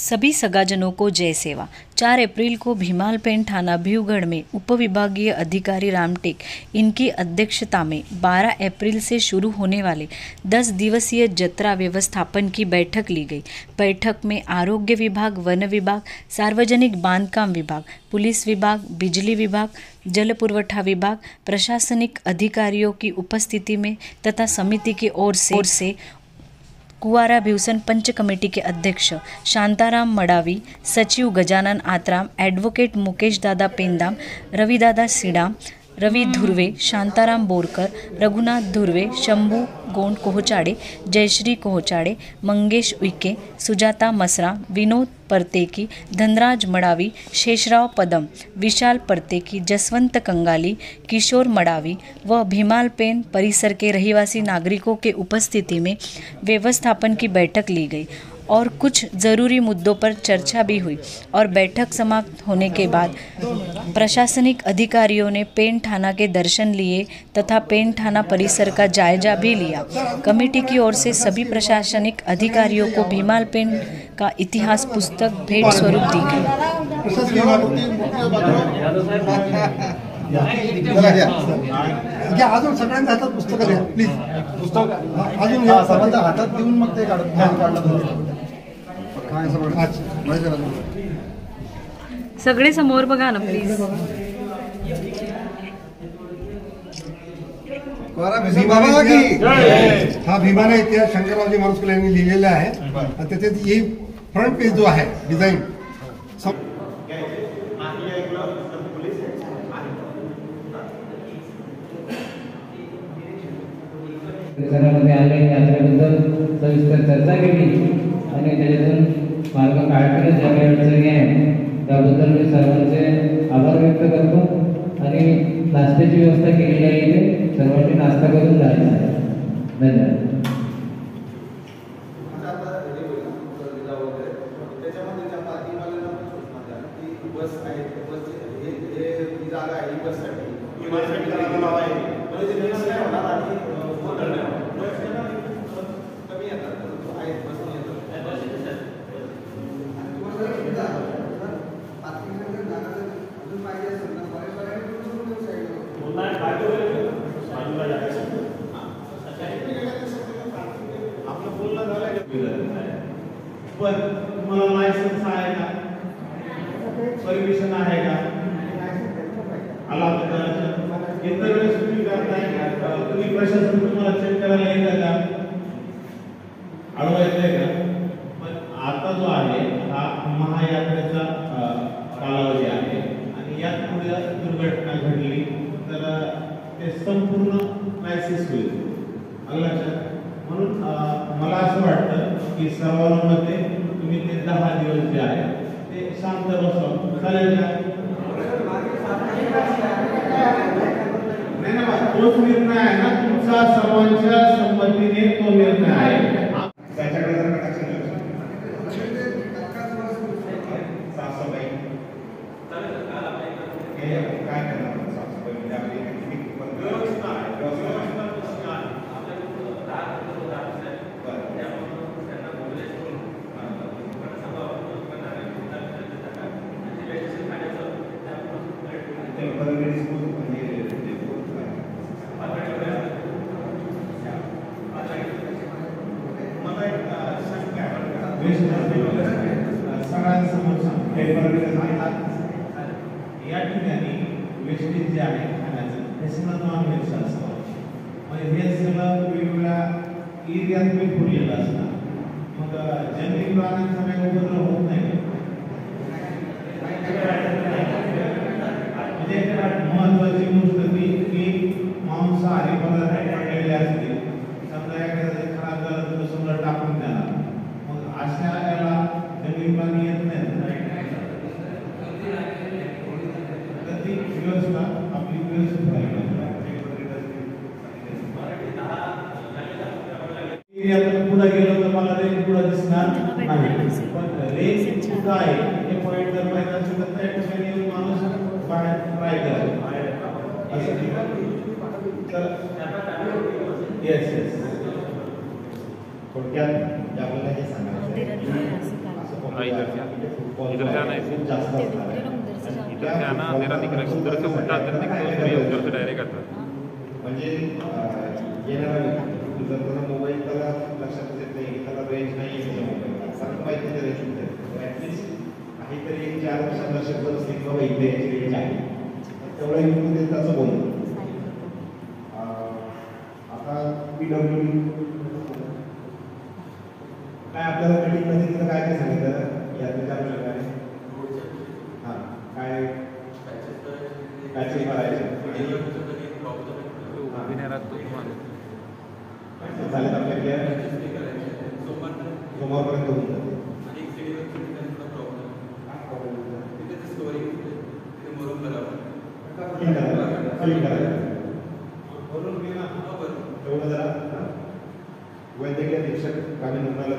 सभी सगाजनों को जय सेवा। 4 अप्रैल को भीमालपेन थाना भीवगढ़ में उपविभागीय अधिकारी रामटेक इनकी अध्यक्षता में 12 अप्रैल से शुरू होने वाले 10 दिवसीय जत्रा व्यवस्थापन की बैठक ली गई। बैठक में आरोग्य विभाग, वन विभाग, सार्वजनिक बांधकाम विभाग, पुलिस विभाग, बिजली विभाग, जल पुरवठा विभाग, प्रशासनिक अधिकारियों की उपस्थिति में तथा समिति की ओर से कुवारा भिवसन पंच कमेटी के अध्यक्ष शांताराम मडावी, सचिव गजानन आत्राम, एडवोकेट मुकेश दादा पेंदाम, रवि दादा सीडाम, रवि धुर्वे, शांताराम बोरकर, रघुनाथ धुर्वे, शंभू गोंड कोहचाड़े, जयश्री कोहचाड़े, मंगेश उइके, सुजाता मसरा, विनोद परतेकी, धनराज मडावी, शेषराव पदम, विशाल परतेकी, जसवंत कंगाली, किशोर मडावी व भीमालपेन परिसर के रहिवासी नागरिकों के उपस्थिति में व्यवस्थापन की बैठक ली गई और कुछ ज़रूरी मुद्दों पर चर्चा भी हुई। और बैठक समाप्त होने के बाद प्रशासनिक अधिकारियों ने पेन थाना के दर्शन लिए तथा पेन थाना परिसर का जायजा भी लिया। कमेटी की ओर से सभी प्रशासनिक अधिकारियों को भीमालपेन का इतिहास पुस्तक भेंट स्वरूप दी गई। अजून सगळ्यांच्या हातात पुस्तक द्या प्लीज। पुस्तक अजून सर्वांच्या हातात देऊन मग ते काढलं सगळे समोर बघा ना प्लीज। हा भीमाना इतिहास शंकररावजी मारुसकर यांनी लिहिलेला आहे आणि त्याच्यात ही फ्रंट पेज जो आहे डिझाईन परिसरामध्ये आले यात्रेबद्दल सविस्तर चर्चा केली आणि त्याच्यातून मार्ग काढण्याची ज्या काही अडचणी आहे त्याबद्दल मी सर्वांचे आभार व्यक्त करतो आणि नाश्त्याची व्यवस्था केलेली आहे इथे सर्वांनी नाश्ता करून जायचा आहे। धन्यवाद। पण तुम्हाला लायसन्स आहे का, परमिशन आहे का, आला इतर वेळेस तुम्ही करताय तुम्ही प्रशासन तुम्हाला चेक करायला येतं का, अडवायचंय का? पण आता जो आहे हा महायात्रेचा कालावधी आहे आणि यात पुढे दुर्घटना घडली तर ते संपूर्ण क्रायसिस होईल लक्षात। म्हणून मला असं वाटतं की सर्वांमध्ये तुम्ही ते 10 दिवस जे आहे ते शांत बसवा, चालेल का? नाही, तोच निर्णय आहे ना तुमचा, सर्वांच्या संमतीने तो निर्णय आहे। त्याच्याकडे काय करणार या ठिकाणी वेस्टेज जे आहे खाण्याचं हे सगळं नॉन व्हेज असतं, म्हणजे हे सगळं वेगवेगळ्या एरियात विखुरलेलं असतं, मग जंगली प्राण्यांचा काही उपद्रव होत नाही। म्हणजे महत्वाची गोष्ट ती की मांसाहारी पदार्थ पडलेले असतील, समजा एखाद्या खराब झालं तर समजा टाकून देणार, मग अशा याला जंगली प्राणी येत नाही। व्यवस्था आपली व्यवस्थित पुढे गेलो तर मला रेंज पुढे दिसणार नाही, पण रेंज कुठं आहे हे पॉईंट जर माहिती असेल तर त्या ठिकाणी माणूस बाहेर ट्राय करेल तर येस थोडक्यात आपल्याला हे सांगायचं इधर से आना है खूप जास्त असणार आहे. इधर से आना अंधेरा दिख रहा है, उधर से उल्टा अंधेरा दिख रहा है, सूर्य उधर से डायरेक्ट आता है. म्हणजे येणारा व्यक्ती जर त्याला मोबाईल त्याला लक्षात येत नाही, त्याला रेंज नाही आहे त्याच्या मोबाईलला, सारखं पाहिजे ते रेंज होते, तर ॲटलिस्ट काहीतरी एक 4 दर्शक जर असले किंवा इथे याची रेंज आहे तेवढं येऊन ते त्याचं बोलणं. आता PWD काय आपल्याला मीटिंगमध्ये तिथं काय काय सांगितलं यात्रेच्या अनुषंगाने? हां, काय पॅचेस करायचे उभी नाही राहत तो तुम्हाला. झालेत आपल्या सोमवारपर्यंत होऊन जाते. एवढं जरा वैद्यकीय अधीक्षक कामी रुग्णालय